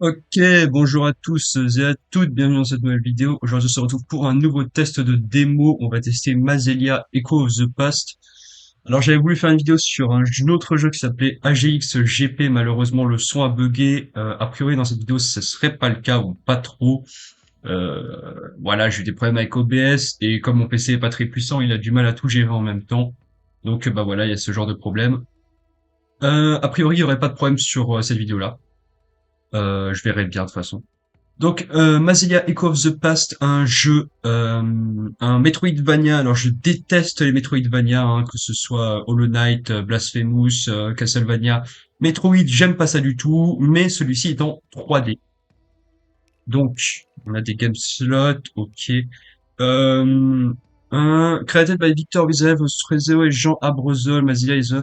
Ok, bonjour à tous et à toutes, bienvenue dans cette nouvelle vidéo. Aujourd'hui, on se retrouve pour un nouveau test de démo. On va tester Mazelia Echo of the Past. Alors, j'avais voulu faire une vidéo sur un autre jeu qui s'appelait AGX GP. Malheureusement, le son a bugué. A priori, dans cette vidéo, ce serait pas le cas ou pas trop. Voilà, j'ai eu des problèmes avec OBS et comme mon PC est pas très puissant, il a du mal à tout gérer en même temps. Donc, bah voilà, il y a ce genre de problème. A priori, il y aurait pas de problème sur cette vidéo-là. Je verrai bien de toute façon. Donc, Mazelia Echo of the Past, un Metroidvania. Alors, je déteste les Metroidvania, hein, que ce soit Hollow Knight, Blasphemous, Castlevania. Metroid, j'aime pas ça du tout, mais celui-ci est en 3D. Donc, on a des game slots, ok. Euh, Created by Victor Vizev, Strezeo et Jean Abrezol, Mazelia is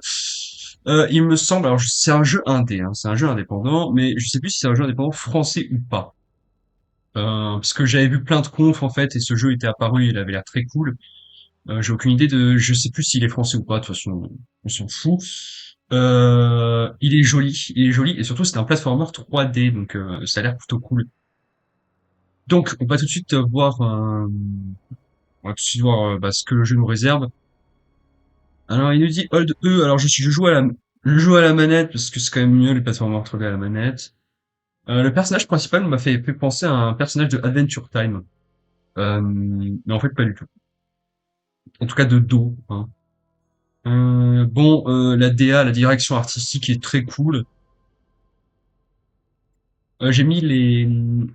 il me semble, alors c'est un jeu indé, hein, c'est un jeu indépendant, mais je sais plus si c'est un jeu indépendant français ou pas. Parce que j'avais vu plein de confs en fait et ce jeu était apparu, il avait l'air très cool. J'ai aucune idée je sais plus s'il est français ou pas. De toute façon, on s'en fout. Il est joli et surtout c'est un platformer 3D donc ça a l'air plutôt cool. Donc on va tout de suite voir, on va tout de suite voir bah, ce que le jeu nous réserve. Alors il nous dit Hold E. Alors je joue à la manette parce que c'est quand même mieux les platformers 3D à la manette. Le personnage principal m'a fait penser à un personnage de Adventure Time. Mais en fait pas du tout. En tout cas de dos, hein. La DA, la direction artistique est très cool. J'ai mis les,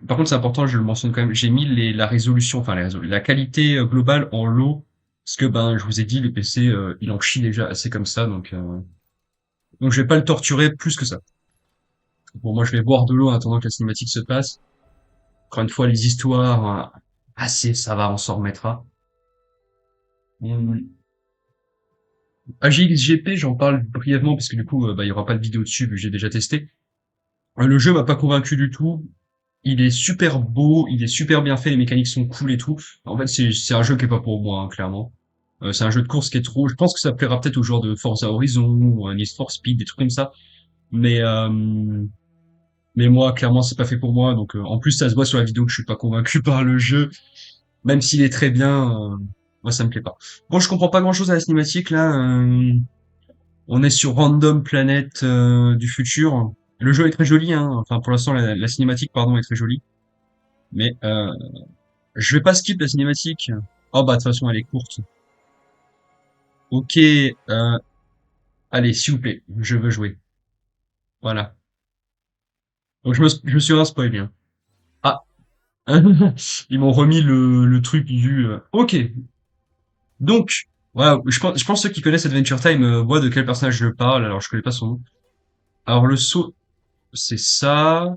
par contre c'est important, je le mentionne quand même, j'ai mis la résolution, enfin la qualité globale en low, parce que ben je vous ai dit le PC il en chie déjà assez comme ça, donc je vais pas le torturer plus que ça. Bon moi je vais boire de l'eau en attendant que la cinématique se passe. Encore une fois les histoires, assez ça va, on s'en remettra. Hum, AGXGP, j'en parle brièvement parce que du coup bah, il y aura pas de vidéo dessus vu que j'ai déjà testé. Le jeu m'a pas convaincu du tout. Il est super beau, il est super bien fait, les mécaniques sont cool et tout. En fait, c'est un jeu qui est pas pour moi, hein, clairement. C'est un jeu de course qui est trop. Je pense que ça plaira peut-être aux joueurs de Forza Horizon ou un Need for Speed, des trucs comme ça. Mais mais moi, clairement, c'est pas fait pour moi. Donc en plus, ça se voit sur la vidéo que je suis pas convaincu par le jeu, même s'il est très bien. Moi, ça me plaît pas. Bon, je comprends pas grand-chose à la cinématique là. On est sur Random Planet du futur. Le jeu est très joli, hein. Enfin, pour l'instant, la cinématique, pardon, est très jolie. Mais je vais pas skip la cinématique. Oh bah de toute façon elle est courte. Ok, allez s'il vous plaît, je veux jouer. Voilà. Donc je me suis un spoil bien. Ah, ils m'ont remis le truc du. Ok, donc voilà, je pense ceux qui connaissent Adventure Time voient de quel personnage je parle. Alors je connais pas son nom. Alors le saut, c'est ça.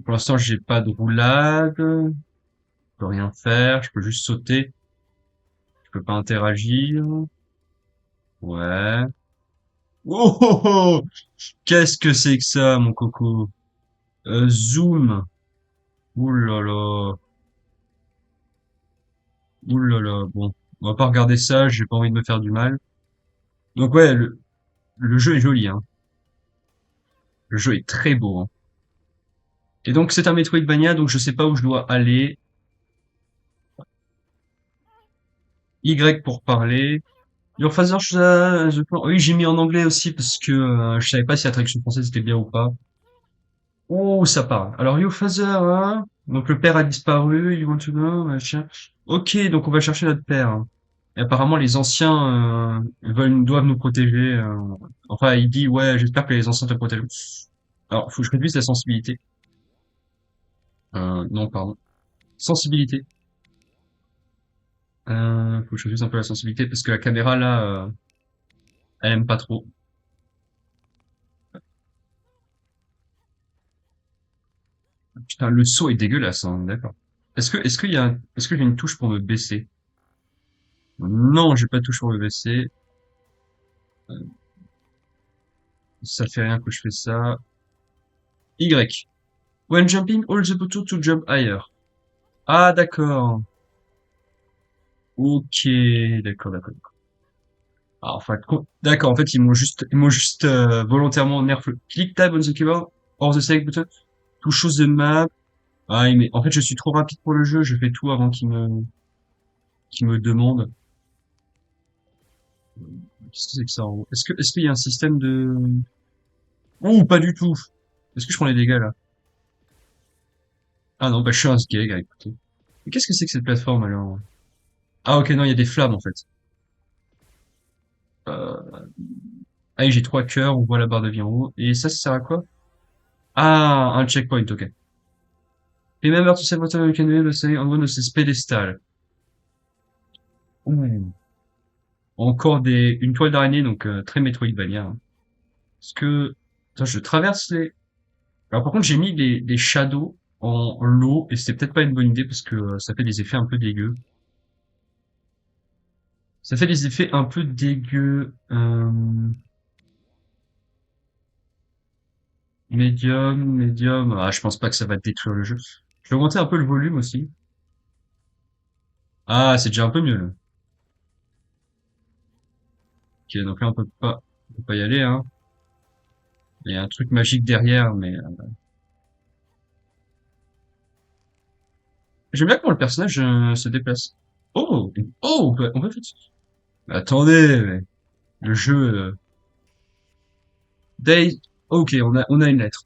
Pour l'instant j'ai pas de roulade, je peux rien faire, je peux juste sauter, je peux pas interagir. Ouais. Oh, oh, oh. Qu'est-ce que c'est que ça, mon coco? Zoom. Ouh là là. Ouh là là. Bon, on va pas regarder ça, j'ai pas envie de me faire du mal. Donc ouais, le jeu est joli, hein. Le jeu est très beau, hein. Et donc c'est un Metroidvania, donc je sais pas où je dois aller. Y pour parler. Your Father, oui, j'ai mis en anglais aussi parce que je savais pas si la traduction française était bien ou pas. Oh, ça parle. Alors, Your Father, hein. Donc le père a disparu, you want to know, machin. Ok, donc on va chercher notre père, hein. Et apparemment, les anciens doivent nous protéger. Enfin, il dit, ouais, j'espère que les anciens te protègent. Alors, faut que je réduise la sensibilité. Non, pardon. Sensibilité. Faut que je réduise un peu la sensibilité parce que la caméra, là, elle aime pas trop. Putain, le saut est dégueulasse, hein, d'accord. Est-ce que j'ai une touche pour me baisser? Non, j'ai pas de touche pour me baisser. Ça fait rien que je fais ça. Y. When jumping, hold the button to jump higher. Ah, d'accord. Ok, d'accord, d'accord. Ah, enfin, d'accord, en fait, ils m'ont juste volontairement nerf le click tab on the keyboard or the select button. Tout chose de map. Ah, mais en fait, je suis trop rapide pour le jeu. Je fais tout avant qu'il me demande. Qu'est-ce que c'est que ça en haut? Est-ce qu'il y a un système de... Oh, pas du tout. Est-ce que je prends les dégâts là? Ah non, bah je suis un skeg, écoutez. Mais qu'est-ce que c'est que cette plateforme alors? Ah ok, non, il y a des flammes en fait. Euh... Ah oui, j'ai 3 cœurs, on voit la barre de vie en haut. Et ça sert à quoi? Ah, un checkpoint, ok. Remember to save water you can be able to stay on one of this pedestal. Ouh. Encore une toile d'araignée, donc très Metroidvania, hein. Est-ce que... Attends, je traverse les... Alors par contre, j'ai mis des shadows en low, et c'était peut-être pas une bonne idée parce que ça fait des effets un peu dégueux. Ça fait des effets un peu dégueux. Medium. Ah, je pense pas que ça va détruire le jeu. Je vais augmenter un peu le volume aussi. Ah, c'est déjà un peu mieux, là. Ok, donc là, on peut pas y aller, hein. Il y a un truc magique derrière, mais j'aime bien comment le personnage se déplace. Oh, oh, on peut faire ça. Mais attendez, mais le jeu, Day. Ok, on a une lettre.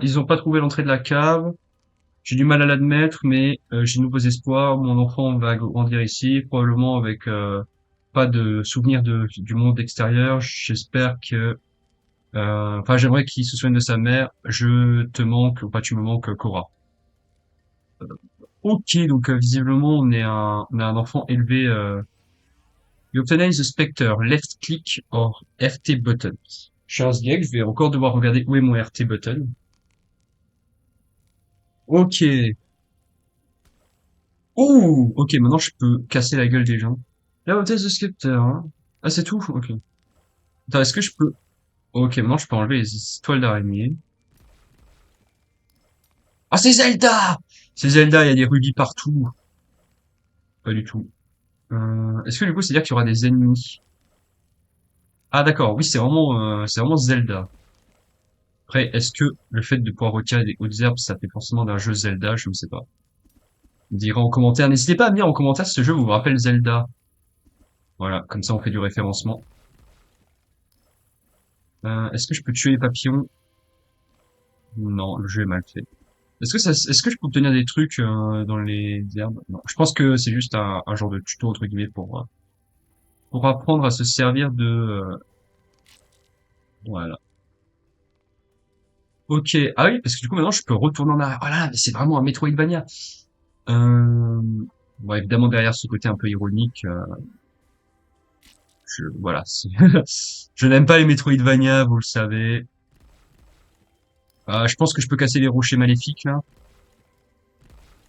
Ils ont pas trouvé l'entrée de la cave. J'ai du mal à l'admettre, mais j'ai de nouveaux espoirs. Mon enfant va grandir ici, probablement avec pas de souvenirs du monde extérieur. J'espère que, enfin, j'aimerais qu'il se souvienne de sa mère. Je te manque, ou pas tu me manques, Cora. Ok, donc visiblement on a un enfant élevé. You obtain the Spectre, left click or RT button. Charles Gag, je vais encore devoir regarder où est mon RT button. Ok. Oh, ok, maintenant je peux casser la gueule des gens. Là, on teste the Spectre, hein. Ah, c'est tout? Ok. Attends, est-ce que je peux... Ok, maintenant je peux enlever les toiles d'araignée. Ah, c'est Zelda! C'est Zelda, il y a des rubis partout. Pas du tout. Est-ce que du coup, c'est-à-dire qu'il y aura des ennemis? Ah, d'accord, oui, c'est vraiment Zelda. Après, est-ce que le fait de pouvoir retirer des hautes herbes, ça fait forcément d'un jeu Zelda? Je ne sais pas. Vous direz en commentaire. N'hésitez pas à me dire en commentaire si ce jeu vous rappelle Zelda. Voilà, comme ça on fait du référencement. Est-ce que je peux tuer les papillons? Non, le jeu est mal fait. Est-ce que je peux obtenir des trucs dans les herbes? Non, je pense que c'est juste un genre de tuto entre guillemets pour apprendre à se servir de voilà. Ok. Ah oui, parce que du coup maintenant je peux retourner en arrière. Oh là là, mais c'est vraiment un Metroidvania. Euh... Bon, évidemment derrière ce côté un peu ironique, voilà. Je n'aime pas les Metroidvania, vous le savez. Je pense que je peux casser les rochers maléfiques là.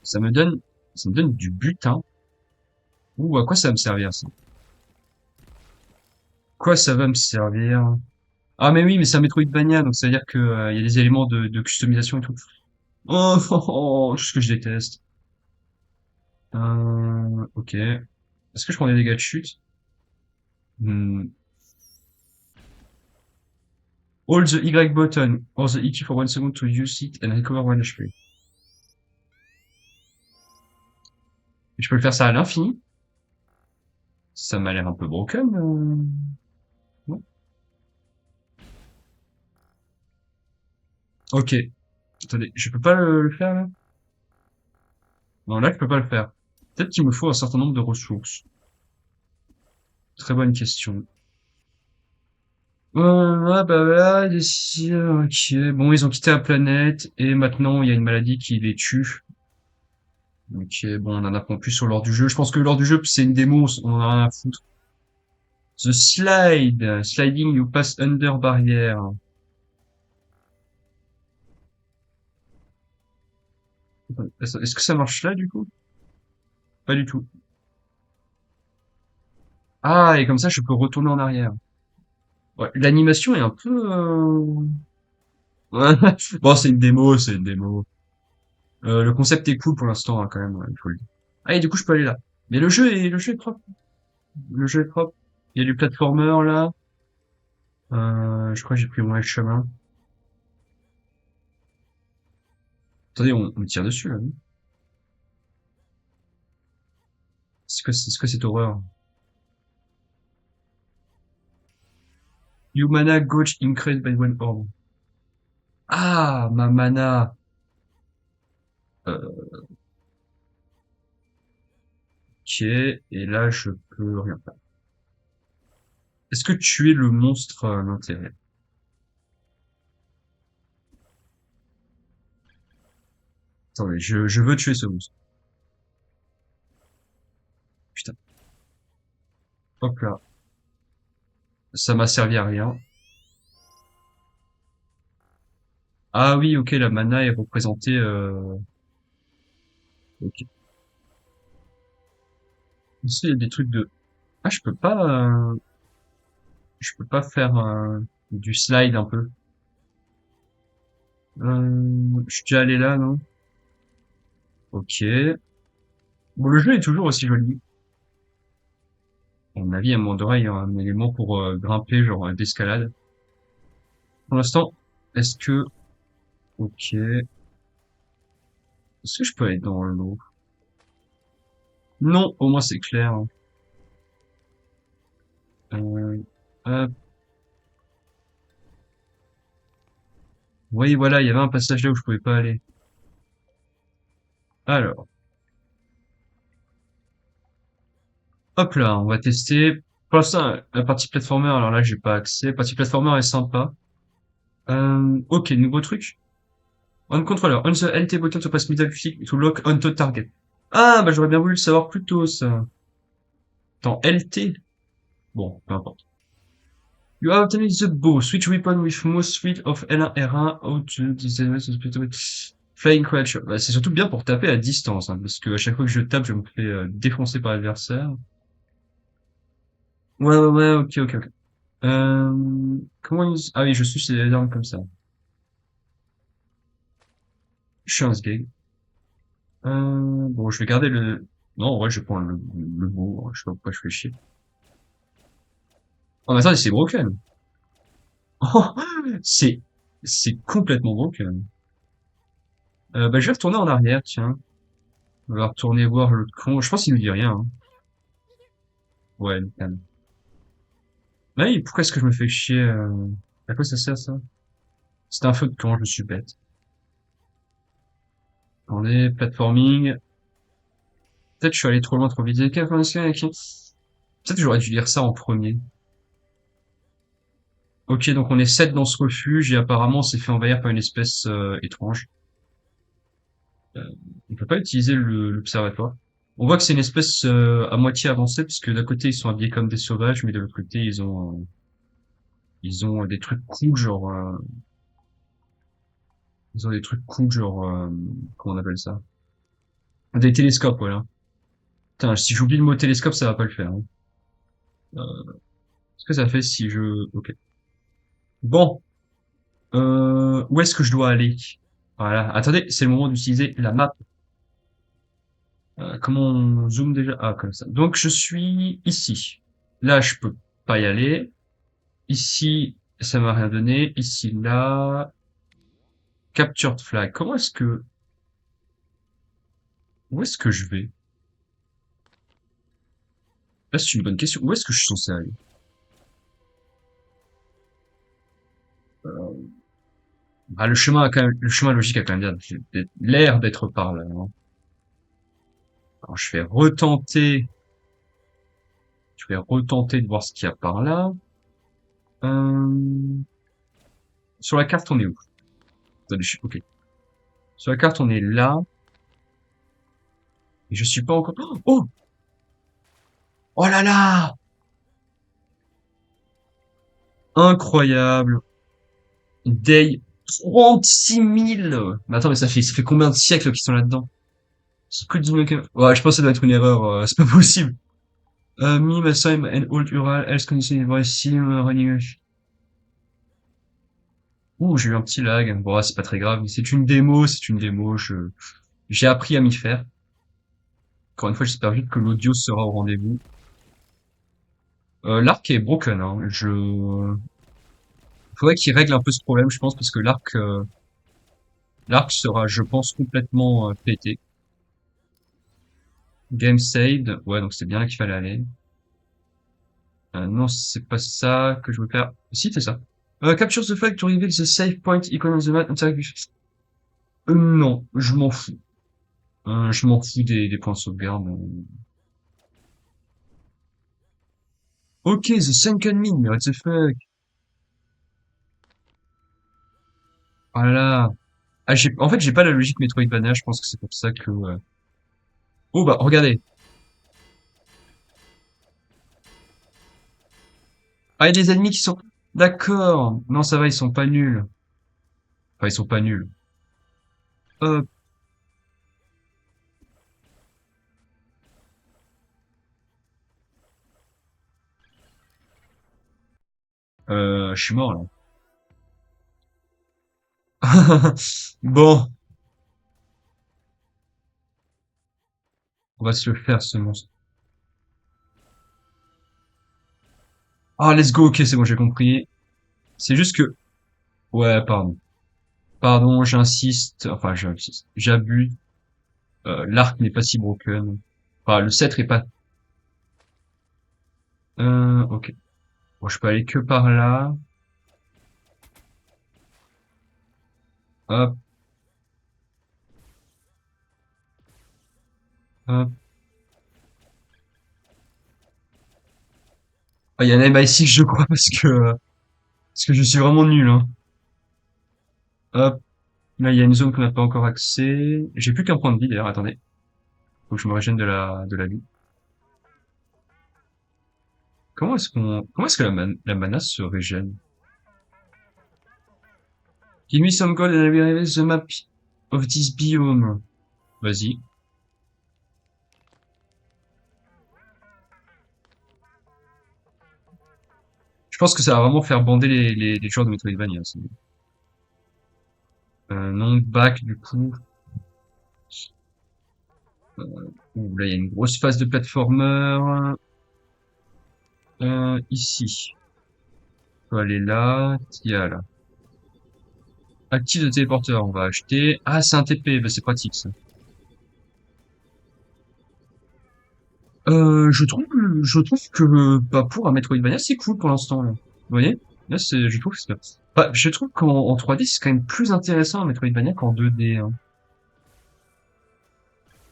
Ça me donne, ça me donne du butin. Ouh, à quoi ça va me servir ça? Quoi ça va me servir? Ah mais oui, mais c'est un Metroidvania, donc ça veut dire que il y a des éléments de customisation et tout. Oh, oh, oh, ce que je déteste. Ok. Est-ce que je prends des dégâts de chute? Hmm. Hold the Y button or the E key for 1 second to use it and recover 1 HP. Je peux le faire ça à l'infini? Ça m'a l'air un peu broken. Non. Ok. Attendez, je peux pas le faire là? Non, là je peux pas le faire. Peut-être qu'il me faut un certain nombre de ressources. Très bonne question. Ah bah voilà, ok. Bon, ils ont quitté la planète et maintenant il y a une maladie qui les tue. Ok, bon, on en apprend plus sur l'ordre du jeu. Je pense que l'ordre du jeu, c'est une démo, on en a rien à foutre. The slide, sliding you pass under barrière. Est-ce que ça marche là du coup? Pas du tout. Ah, et comme ça, je peux retourner en arrière. Ouais, l'animation est un peu... ouais. Bon, c'est une démo, c'est une démo. Le concept est cool pour l'instant, hein, quand même, ouais, il faut le dire. Ah, et du coup, je peux aller là. Mais le jeu est propre. Le jeu est propre. Il y a du platformer là. Je crois que j'ai pris le mauvais chemin. Attendez, on me tire dessus, là, non? C'est quoi cette horreur? Your mana gauge increased by one orb. Ah, ma mana. Euh, ok, et là, je peux rien faire. Est-ce que tuer le monstre a un intérêt? Attendez, je veux tuer ce monstre. Putain, hop là. Ça m'a servi à rien. Ah oui, ok, la mana est représentée. Ok. Ici, il y a des trucs de. Ah, je peux pas faire du slide un peu. Je suis déjà allé là, non? Ok. Bon, le jeu est toujours aussi joli. À mon avis, à mon oreille, il y a un élément pour grimper, genre d'escalade. Pour l'instant, est-ce que... Ok. Est-ce que je peux aller dans l'eau? Non, au moins c'est clair, hein. Euh, hop. Oui, voilà, il y avait un passage là où je pouvais pas aller. Alors, hop là, on va tester. Pour l'instant, la partie platformer, alors là, j'ai pas accès. La partie platformer est sympa. Ok, nouveau truc. On controller. On the LT button to press middle click to lock onto target. Ah, bah j'aurais bien voulu le savoir plus tôt, ça. Attends, LT? Bon, peu importe. You have obtained the bow. Switch weapon with mouse suite of L1 R1 out to the flying creature. Bah, c'est surtout bien pour taper à distance, hein, parce que à chaque fois que je tape, je me fais défoncer par l'adversaire. Ouais, ok. Comment ils... Ah oui, je suis ces armes comme ça. Je suis un sgeg. Bon, je vais garder le... Non, en vrai, je vais prendre le bow, hein, je sais pas pourquoi je fais chier. Oh, mais attendez, c'est broken. Oh, c'est, c'est complètement broken. Bah, je vais retourner en arrière, tiens. On va retourner voir l'autre con. Je pense qu'il nous dit rien, hein. Ouais, nickel. Mais pourquoi est-ce que je me fais chier, à quoi ça sert, ça? C'est un feu de camp, je suis bête. On est platforming. Peut-être que je suis allé trop loin, trop vite. Peut-être que j'aurais dû lire ça en premier. Ok, donc on est 7 dans ce refuge et apparemment on s'est fait envahir par une espèce étrange. On peut pas utiliser l'observatoire. On voit que c'est une espèce à moitié avancée parce que d'un côté ils sont habillés comme des sauvages, mais de l'autre côté ils ont des trucs cool genre ils ont des trucs cool genre comment on appelle ça? Des télescopes, voilà. Putain, si j'oublie le mot télescope, ça va pas le faire, hein. Qu'est-ce que ça fait si je... Ok. Bon, où est-ce que je dois aller? Voilà. Attendez, c'est le moment d'utiliser la map. Comment on zoome déjà? Ah, comme ça. Donc je suis ici. Là, je peux pas y aller. Ici, ça m'a rien donné. Ici, là. Captured flag. Comment est-ce que... Où est-ce que je vais? Là, c'est une bonne question. Où est-ce que je suis censé aller? Ah, le chemin a quand même... Le chemin logique a quand même l'air d'être par là, hein. Alors, je vais retenter de voir ce qu'il y a par là. Euh, sur la carte, on est où? Attendez, ok. Sur la carte, on est là. Et je suis pas encore... Oh! Oh là là! Incroyable! Day 36 000! Mais attends, mais ça fait combien de siècles qu'ils sont là-dedans? Squid Game. Ouais, je pense que ça doit être une erreur, c'est pas possible. Me, Massim and old Ural, else condition voice sim, running. Ouh, j'ai eu un petit lag. Bon, c'est pas très grave. C'est une démo, j'ai appris à m'y faire. Encore une fois, j'espère juste que l'audio sera au rendez-vous. L'arc est broken, hein. Faudrait qu'il règle un peu ce problème, je pense, parce que l'arc, L'arc sera, je pense, complètement pété. Game saved. Ouais, donc c'est bien là qu'il fallait aller. Non, c'est pas ça que je veux faire. Si, c'est ça. Capture the flag to reveal the save point icon on the map. Non, je m'en fous. Je m'en fous des points de sauvegarde. Ok, the sunken mine, mais what the fuck? Voilà. Ah, en fait, j'ai pas la logique Metroidvania, je pense que c'est pour ça que... Oh bah, regardez. Ah, il y a des ennemis qui sont... D'accord. Non, ça va, ils sont pas nuls. Enfin, ils sont pas nuls. Hop, je suis mort, là. Bon, on va se le faire, ce monstre. Ah, let's go, ok, c'est bon, j'ai compris. C'est juste que... Ouais, pardon. Pardon, j'insiste. Enfin, j'insiste. J'abuse. L'arc n'est pas si broken. Enfin, le sceptre est pas... ok. Bon, je peux aller que par là. Hop, hop. Ah, il y a un MI6, je crois, parce que je suis vraiment nul, hein. Hop. Là, il y a une zone qu'on n'a pas encore accès. J'ai plus qu'un point de vie, d'ailleurs. Attendez. Faut que je me régène de la vie. Comment est-ce que la mana se régène? Give me some gold and I will reveal the map of this biome. Vas-y. Je pense que ça va vraiment faire bander les joueurs de Metroidvania, ça. Non back, du coup. Ouh, là, il y a une grosse phase de platformer. Ici. On va aller là. Qu'est-ce qu'il y a là? Active de téléporteur, on va acheter. Ah, c'est un TP, bah, c'est pratique, ça. Je trouve que, bah, pour un Metroidvania, c'est cool pour l'instant, là. Vous voyez? Là, je trouve que bah, je trouve qu'en 3D, c'est quand même plus intéressant un Metroidvania qu'en 2D, hein.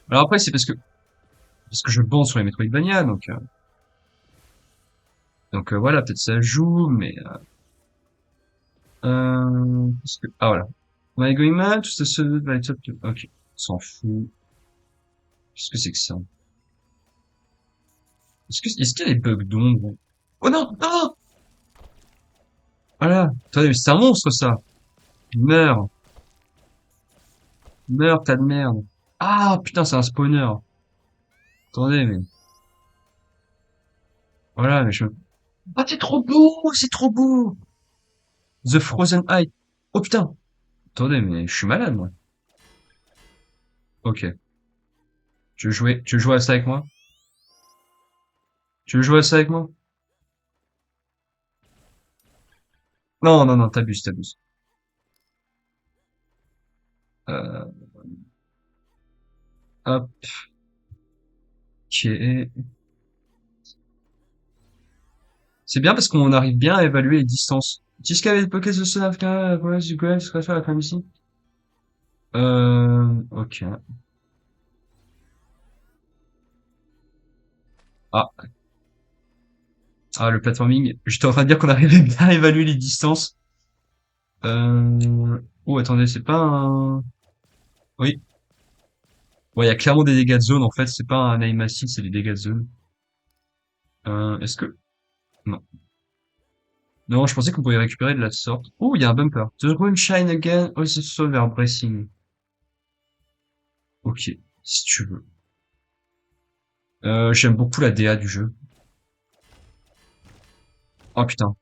Alors après, c'est parce que je bande sur les Metroidvania, donc voilà, peut-être ça joue, mais ah voilà. Am I going mad? Tout ça, ok, on s'en fout. Qu'est-ce que c'est que ça? Est-ce qu'il y a des bugs d'ombre? Oh non, non! Voilà. Attendez, mais c'est un monstre, ça. Meurs. Meurs, tas de merde. Ah, putain, c'est un spawner. Attendez, mais... Voilà, mais je... Ah, c'est trop beau! C'est trop beau! The Frozen Eye. Oh, putain! Attendez, mais je suis malade, moi. Ok. Tu veux jouer à ça avec moi? Tu veux jouer à ça avec moi? Non, non, non, t'abuses, t'abuses. Euh, hop, ok. C'est bien parce qu'on arrive bien à évaluer les distances. Tisca pocket the son of voilà, du coup, ce qu'on faire la ici. Ok. Ah, le platforming. J'étais en train de dire qu'on arrivait bien à évaluer les distances. Oh, attendez, c'est pas un... Oui. Ouais, il y a clairement des dégâts de zone, en fait. C'est pas un aim assist, c'est des dégâts de zone. Est-ce que... Non. Non, je pensais qu'on pouvait récupérer de la sorte. Oh, il y a un bumper. The rune shine again, also solver bracing. Ok, si tu veux. J'aime beaucoup la DA du jeu. Oh putain.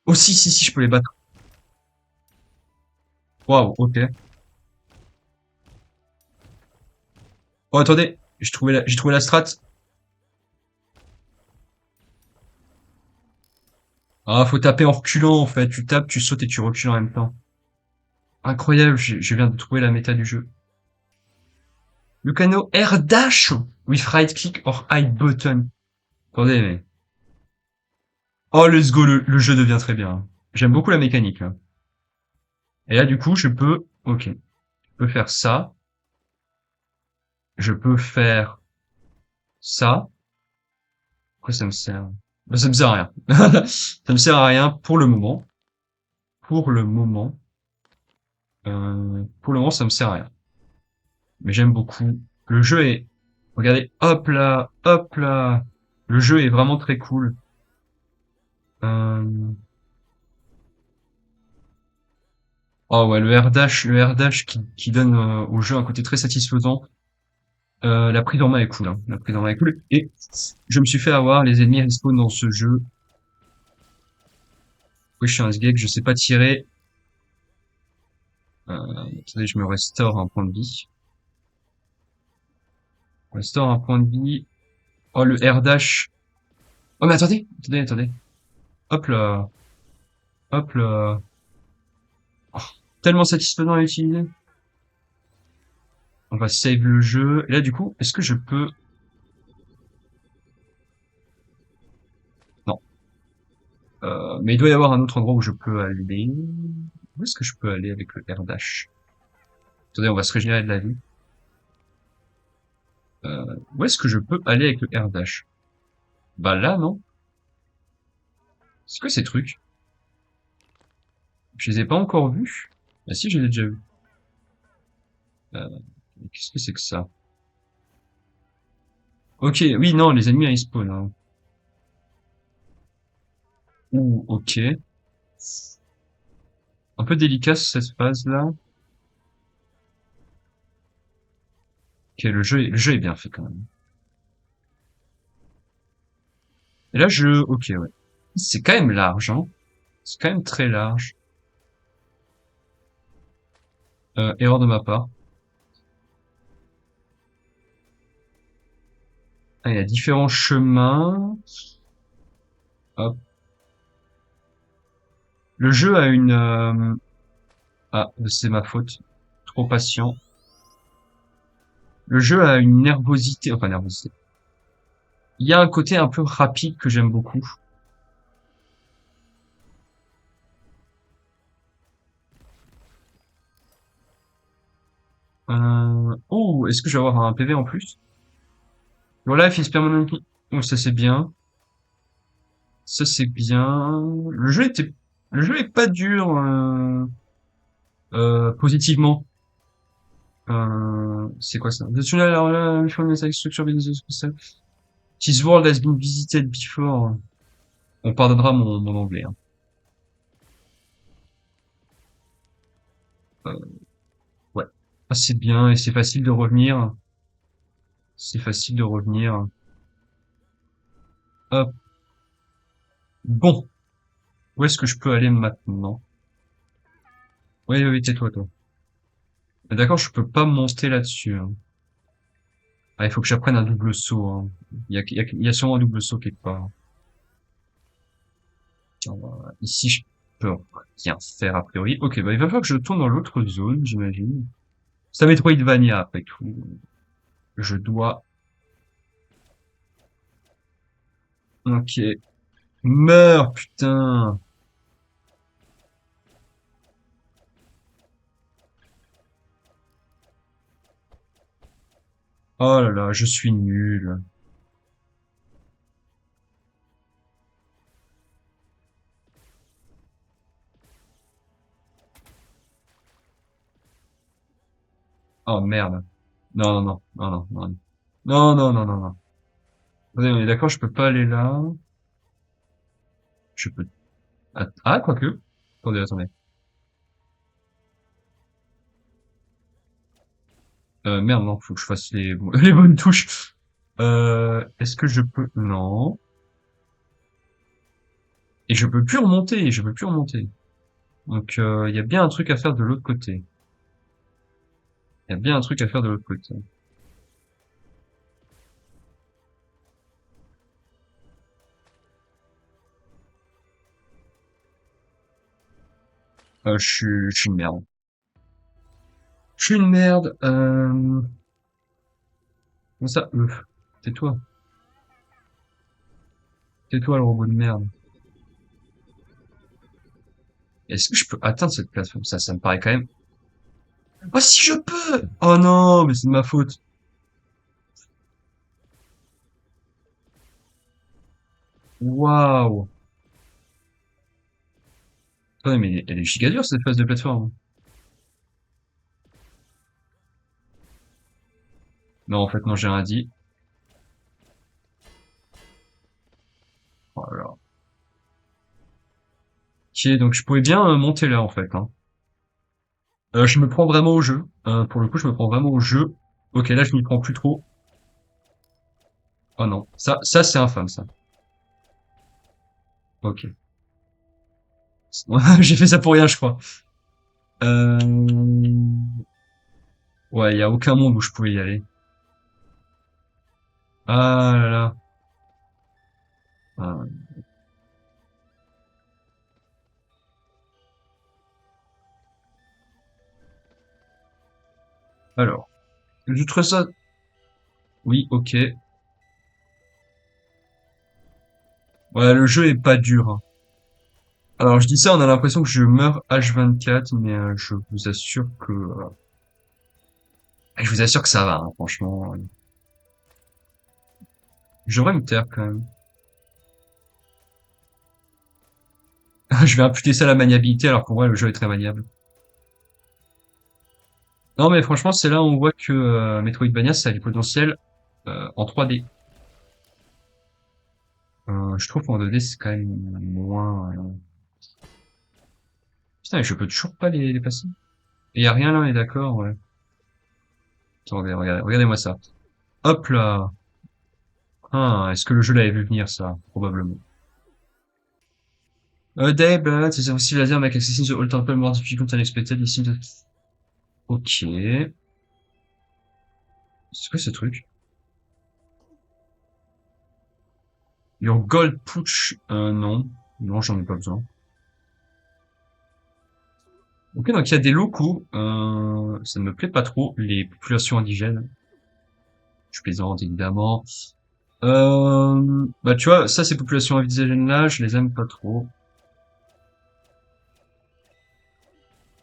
Oh si, si, si, je peux les battre. Waouh, ok. Oh, attendez. J'ai trouvé la strat. Ah, faut taper en reculant, en fait. Tu tapes, tu sautes et tu recules en même temps. Incroyable, je viens de trouver la méta du jeu. Le canot R dash with right click or hide button. Attendez, mais... Oh, let's go, le jeu devient très bien. J'aime beaucoup la mécanique, là. Et là, du coup, je peux... Ok. Je peux faire ça. Je peux faire ça. Quoi ça me sert? Bah, ça me sert à rien. Ça me sert à rien pour le moment. Pour le moment. Pour le moment, ça me sert à rien. Mais j'aime beaucoup. Le jeu est... Regardez, hop là, hop là. Le jeu est vraiment très cool. Euh... Oh ouais, le R dash qui donne au jeu un côté très satisfaisant. La prise en main est cool, hein. La prise en main est cool. Et je me suis fait avoir, les ennemis respawn dans ce jeu. Oui, je suis un sgeg, je sais pas tirer. Attendez, je me restaure un point de vie. Restaure un point de vie. Oh, le R dash. Oh, mais attendez, attendez, attendez. Hop là, hop là. Oh, tellement satisfaisant à utiliser. On va save le jeu. Et là, du coup, est-ce que je peux... Non. Mais il doit y avoir un autre endroit où je peux aller. Où est-ce que je peux aller avec le R dash? Attendez, on va se régénérer de la vie. Où est-ce que je peux aller avec le R dash? Bah là, non? C'est quoi ces trucs? Je les ai pas encore vus. Ah si, je les ai déjà vus. Euh, Qu'est-ce que c'est que ça? Ok, oui, non, les ennemis ils spawn, hein. Ouh, ok. Un peu délicat cette phase-là. Ok, le jeu est bien fait quand même. Et là, ok, ouais. C'est quand même large, hein. C'est quand même très large. Erreur de ma part. Ah, il y a différents chemins. Hop. Le jeu a une... Ah, c'est ma faute. Trop patient. Le jeu a une nervosité, enfin nervosité. Il y a un côté un peu rapide que j'aime beaucoup. Oh, est-ce que je vais avoir un PV en plus? Voilà, Life is permanently. Oh, ça c'est bien. Ça c'est bien. Le jeu est pas dur positivement. C'est quoi ça? The tunnel from the structure business special. This world has been visited before. On pardonnera mon anglais, hein. Euh, ouais. Ah, c'est bien et c'est facile de revenir. C'est facile de revenir. Hop. Bon. Où est-ce que je peux aller maintenant? Oui, oui, oui, tais-toi, toi. Mais d'accord, je peux pas monter là-dessus, hein. Ah, il faut que j'apprenne un double saut, hein. Il y a sûrement un double saut quelque part. Tiens, ici, je peux rien faire a priori. Ok, bah il va falloir que je tourne dans l'autre zone, j'imagine. C'est un Metroidvania après tout. Je dois... Ok. Meurs, putain. Oh là là, je suis nul. Oh merde. Non, non, non, non, non, non. Non, non, non, non, non. Attendez, on est d'accord, je peux pas aller là. Je peux... Ah, quoique. Attendez, attendez. Merde, non, faut que je fasse les, les bonnes touches. Est-ce que je peux... Non. Et je peux plus remonter, je peux plus remonter. Donc, il y a bien un truc à faire de l'autre côté. Il y a bien un truc à faire de l'autre côté. Je suis une merde. Je suis une merde. Comment ça? Tais-toi. Tais-toi, le robot de merde. Est-ce que je peux atteindre cette plateforme? Ça me paraît quand même... Oh, si je peux! Oh non, mais c'est de ma faute. Waouh! Attendez, mais elle est giga dure, cette phase de plateforme. Non, en fait, non, j'ai rien dit. Oh là là. Ok, donc je pouvais bien monter là, en fait, hein. Je me prends vraiment au jeu. Pour le coup, je me prends vraiment au jeu. Ok, là, je m'y prends plus trop. Oh non. Ça, c'est infâme, ça. Ok. J'ai fait ça pour rien, je crois. Euh... Ouais, il y a aucun monde où je pouvais y aller. Ah là là. Ah. Alors, je trouve ça... Oui, ok. Ouais, le jeu est pas dur, hein. Alors, je dis ça, on a l'impression que je meurs H24, mais je vous assure que... je vous assure que ça va, hein, franchement. Je devrais me taire, quand même. Je vais imputer ça à la maniabilité, alors pour moi, le jeu est très maniable. Non, mais franchement, c'est là où on voit que Metroidvania, ça a du potentiel en 3D. Je trouve qu'en 2D, c'est quand même moins... Putain, mais je peux toujours pas les passer. Il y a rien là, on est d'accord, ouais. Attendez, regardez-moi ça. Hop là. Ah, est-ce que le jeu l'avait vu venir, ça? Probablement. Dave, c'est aussi laser make accessing the old temple more difficult than expected. Ici, ok. C'est quoi ce truc? Your gold push, non. Non, j'en ai pas besoin. Ok, donc il y a des locaux. Ça ne me plaît pas trop, les populations indigènes. Je plaisante, évidemment. Bah tu vois, ça, ces populations indigènes-là, je les aime pas trop.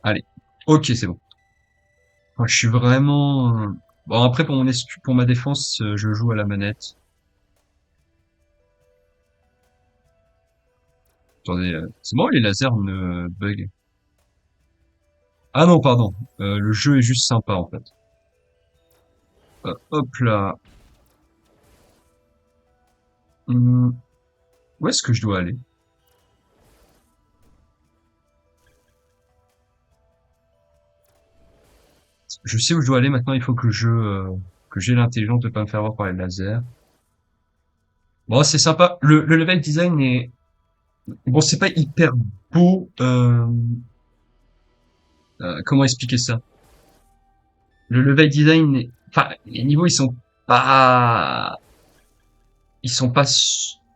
Allez. Ok, c'est bon. Moi, je suis vraiment... Bon, après, pour ma défense, je joue à la manette. Attendez, c'est moi ou les lasers me bug? Ah non, pardon. Le jeu est juste sympa, en fait. Hop là. Hum, où est-ce que je dois aller? Je sais où je dois aller, maintenant il faut que j'ai l'intelligence de pas me faire avoir par les lasers. Bon, c'est sympa. Le level design est... Bon, c'est pas hyper beau. Comment expliquer ça? Le level design enfin, les niveaux, ils sont pas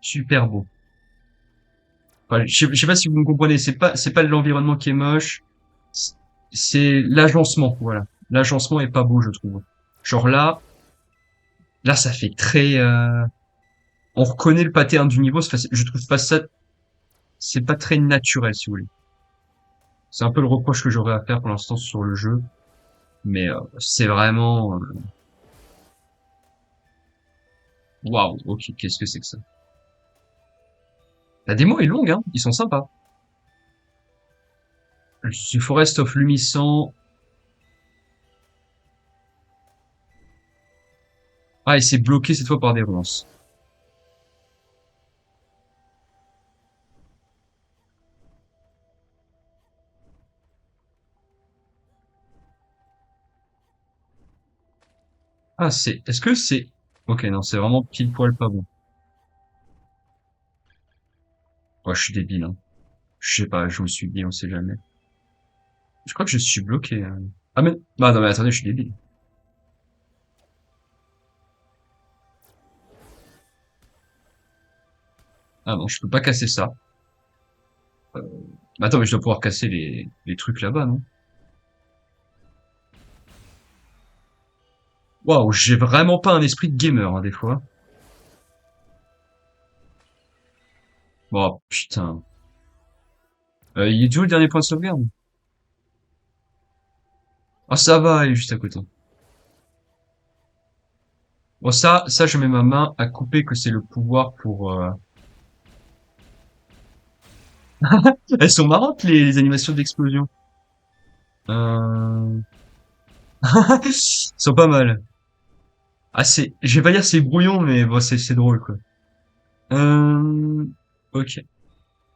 super beaux. Enfin, je sais pas si vous me comprenez. C'est pas l'environnement qui est moche. C'est l'agencement, voilà. L'agencement est pas beau, je trouve. Genre là, ça fait très, on reconnaît le pattern du niveau. Je trouve pas ça, c'est pas très naturel, si vous voulez. C'est un peu le reproche que j'aurais à faire pour l'instant sur le jeu. Mais, c'est vraiment, waouh, ok, qu'est-ce que c'est que ça? La démo est longue, hein. Ils sont sympas. The Forest of Lumisan. Ah, et c'est bloqué cette fois par des ronces. Ah, est-ce que c'est, ok, non, c'est vraiment pile poil pas bon. Ouais, je suis débile, hein. Je sais pas, je me suis dit, on sait jamais. Je crois que je suis bloqué, hein. Ah, mais, bah, non, mais attendez, je suis débile. Ah non, je peux pas casser ça. Bah, attends, mais je dois pouvoir casser les trucs là-bas, non? Waouh, j'ai vraiment pas un esprit de gamer, hein, des fois. Oh, putain. Il est où le dernier point de sauvegarde? Ah, ça va, il est juste à côté. Bon, ça, je mets ma main à couper que c'est le pouvoir pour, Elles sont marrantes, les animations d'explosion. Euh... Elles sont pas mal. Ah, je vais pas dire c'est brouillon, mais bon, c'est drôle, quoi. Euh... Ok.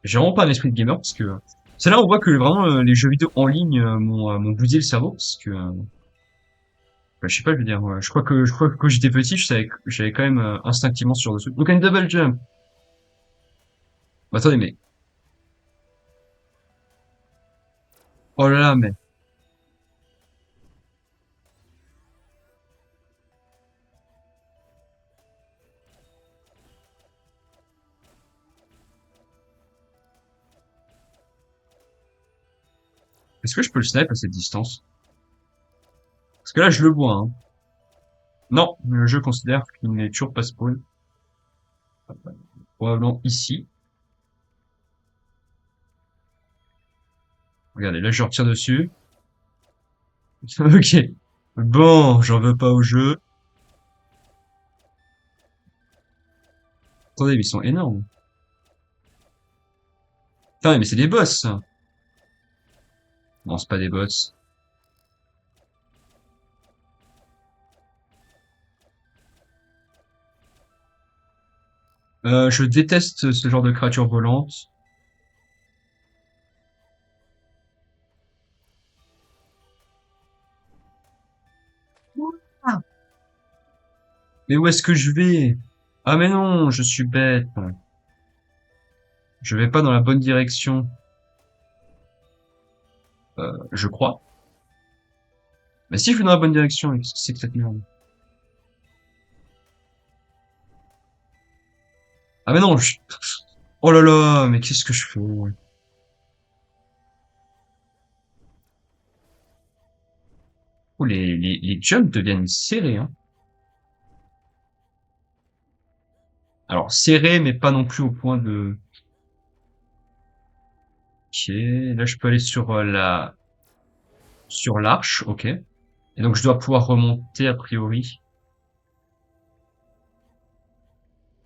J'ai vraiment pas un esprit de gamer parce que c'est là où on voit que vraiment les jeux vidéo en ligne m'ont bousillé le cerveau parce que bah, je sais pas, je veux dire, je crois que quand j'étais petit, j'avais quand même instinctivement ce genre de truc. Donc une double jump. Bah, attendez, mais oh là là, mais est-ce que je peux le snipe à cette distance? Parce que là, je le vois, hein. Non, le jeu considère qu'il n'est toujours pas spawn. Probablement ici. Regardez, là, je retire dessus. Ok. Bon, j'en veux pas au jeu. Attendez, mais ils sont énormes. Putain, mais c'est des boss, ça. Non, c'est pas des boss. Je déteste ce genre de créatures volantes. Ah. Mais où est-ce que je vais? Ah mais non, je suis bête. Je vais pas dans la bonne direction. Je crois. Mais si je vais dans la bonne direction, qu'est-ce que c'est que cette merde? Ah mais non, oh là là, mais qu'est-ce que je fais? Oh, les jumps deviennent serrés, hein. Alors, serrés, mais pas non plus au point de... Ok, là je peux aller sur sur l'arche, ok. Et donc je dois pouvoir remonter a priori.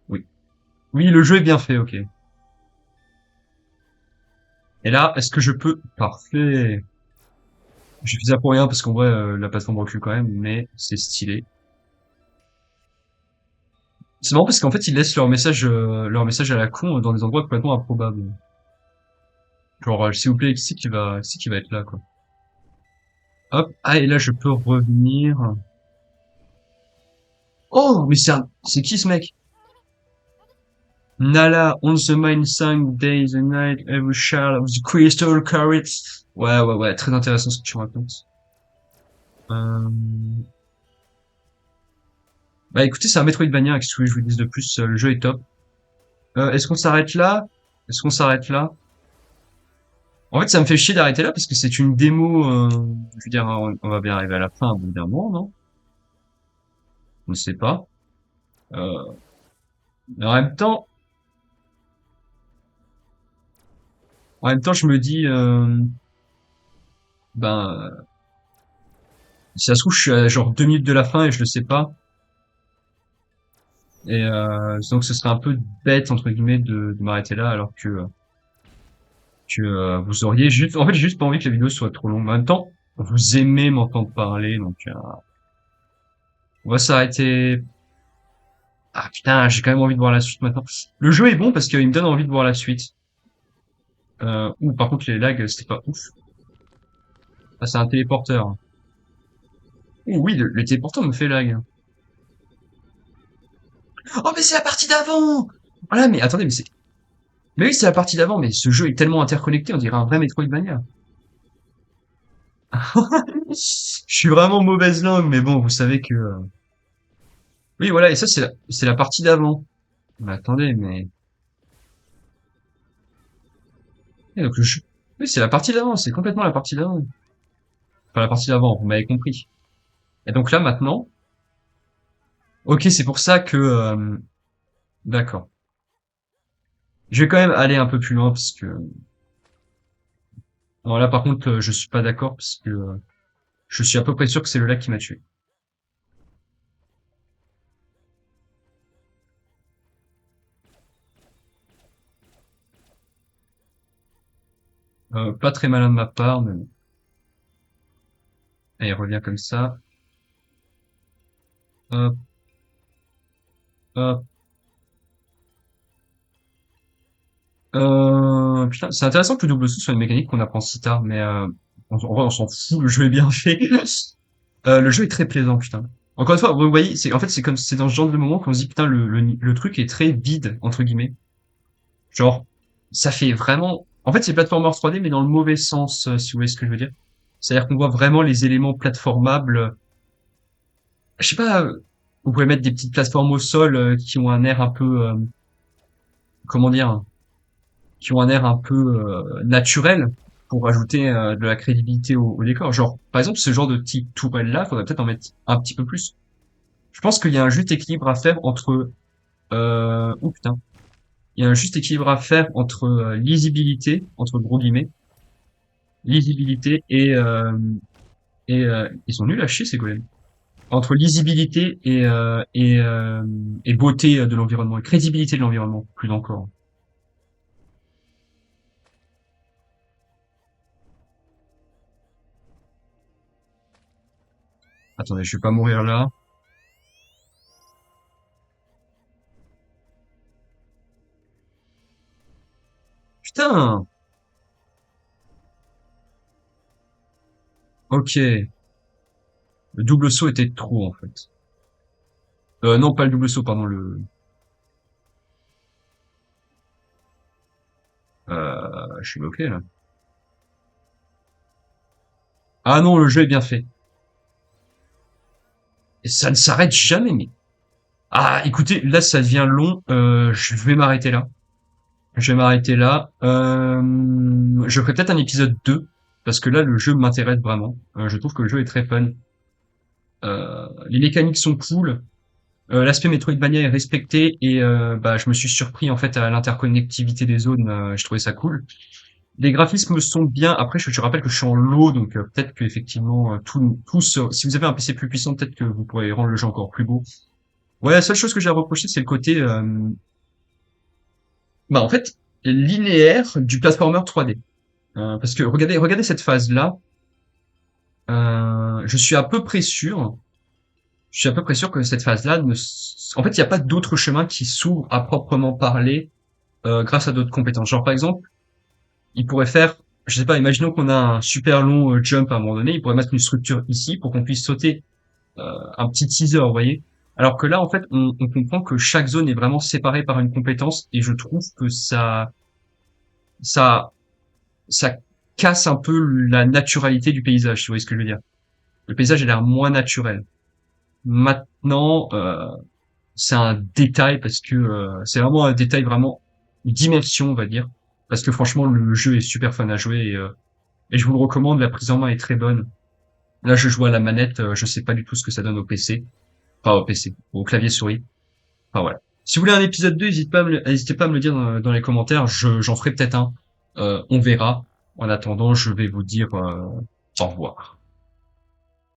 Oui. Oui, le jeu est bien fait, ok. Et là, est-ce que je peux... Parfait. J'ai fait ça pour rien parce qu'en vrai, la plateforme recule quand même, mais c'est stylé. C'est marrant parce qu'en fait, ils laissent leur message à la con dans des endroits complètement improbables. Genre, s'il vous plaît, qui va être là, quoi. Hop. Ah, et là, je peux revenir. Oh, mais c'est qui ce mec? Nala, on the mind sang days and night, every shard of the crystal carrots. Ouais, ouais, ouais, très intéressant ce que tu racontes. Euh... Bah écoutez, c'est un Metroidvania, qu'est-ce que je vous dise de plus, le jeu est top. Est-ce qu'on s'arrête là? Est-ce qu'on s'arrête là? En fait, ça me fait chier d'arrêter là parce que c'est une démo, je veux dire, on va bien arriver à la fin au bout d'un moment, non? Je ne sais pas. Euh, mais en même temps, je me dis, ben, si ça se trouve, je suis à genre 2 minutes de la fin et je le sais pas. Et donc, ce serait un peu bête entre guillemets de m'arrêter là alors que vous auriez juste, en fait, j'ai juste pas envie que la vidéo soit trop longue. En même temps, vous aimez m'entendre parler, donc on va s'arrêter. Ah putain, j'ai quand même envie de voir la suite maintenant. Le jeu est bon parce qu'il me donne envie de voir la suite. Ou par contre les lags, c'était pas ouf. Ah, c'est un téléporteur. Oh oui, le téléporteur me fait lag. Oh mais c'est la partie d'avant! Voilà, mais attendez, mais oui, c'est la partie d'avant, mais ce jeu est tellement interconnecté, on dirait un vrai Metroidvania. Je suis vraiment mauvaise langue, mais bon, vous savez que... Oui, voilà, et ça, c'est la partie d'avant. Mais attendez, mais... Et donc, oui, c'est la partie d'avant, c'est complètement la partie d'avant. Enfin, la partie d'avant, vous m'avez compris. Et donc là, maintenant, Ok, c'est pour ça que d'accord. Je vais quand même aller un peu plus loin parce que alors là par contre je suis pas d'accord parce que je suis à peu près sûr que c'est le lac qui m'a tué. Pas très malin de ma part, mais bon. Allez, revient comme ça. Hop, hop. Putain, c'est intéressant que le double saut soit une mécanique qu'on apprend si tard, mais en vrai on s'en fout, le jeu est bien fait. Le jeu est très plaisant, putain. Encore une fois, vous voyez, c'est en fait c'est comme c'est dans ce genre de moment qu'on se dit putain le truc est très vide entre guillemets. Genre ça fait vraiment. En fait c'est platformer 3D mais dans le mauvais sens, si vous voyez ce que je veux dire. C'est-à-dire qu'on voit vraiment les éléments platformables. Je sais pas, vous pouvez mettre des petites plateformes au sol qui ont un air un peu, comment dire, qui ont un air un peu naturel pour ajouter de la crédibilité au décor. Genre, par exemple, ce genre de petite tourelle-là, faudrait peut-être en mettre un petit peu plus. Je pense qu'il y a un juste équilibre à faire entre, oh putain, il y a un juste équilibre à faire entre lisibilité, entre gros guillemets, lisibilité et ils sont nuls à chier ces golems. Entre lisibilité et beauté de l'environnement, et crédibilité de l'environnement, plus encore. Attendez, je vais pas mourir là. Putain! Ok. Le double saut était trop, en fait. Non, pas le double saut, pardon, je suis bloqué, là. Ah non, le jeu est bien fait. Et ça ne s'arrête jamais, mais... Ah, écoutez, là, ça devient long. Je vais m'arrêter là. Je vais m'arrêter là. Je ferai peut-être un épisode 2 parce que là, le jeu m'intéresse vraiment. Je trouve que le jeu est très fun. Les mécaniques sont cool. L'aspect Metroidvania est respecté et bah, je me suis surpris en fait à l'interconnectivité des zones. Je trouvais ça cool. Les graphismes sont bien. Après, je te rappelle que je suis en low, donc peut-être que effectivement si vous avez un PC plus puissant, peut-être que vous pourrez rendre le jeu encore plus beau. Ouais, la seule chose que j'ai à reprocher, c'est le côté, bah en fait, linéaire du platformer 3D. Parce que regardez cette phase-là. Je suis à peu près sûr. Je suis à peu près sûr que cette phase-là en fait, il n'y a pas d'autre chemin qui s'ouvre à proprement parler grâce à d'autres compétences. Genre par exemple, il pourrait faire, je sais pas, imaginons qu'on a un super long jump à un moment donné, il pourrait mettre une structure ici pour qu'on puisse sauter un petit teaser, vous voyez. Alors que là, en fait, on comprend que chaque zone est vraiment séparée par une compétence et je trouve que ça, ça casse un peu la naturalité du paysage, si vous voyez ce que je veux dire. Le paysage a l'air moins naturel. Maintenant, c'est un détail parce que c'est vraiment un détail vraiment d'immersion, on va dire. Parce que franchement, le jeu est super fun à jouer et je vous le recommande. La prise en main est très bonne. Là, je joue à la manette, je sais pas du tout ce que ça donne au PC, enfin au PC, au clavier souris. Enfin voilà. Si vous voulez un épisode 2, n'hésitez pas à me le dire dans les commentaires. J'en ferai peut-être un. On verra. En attendant, je vais vous dire au revoir.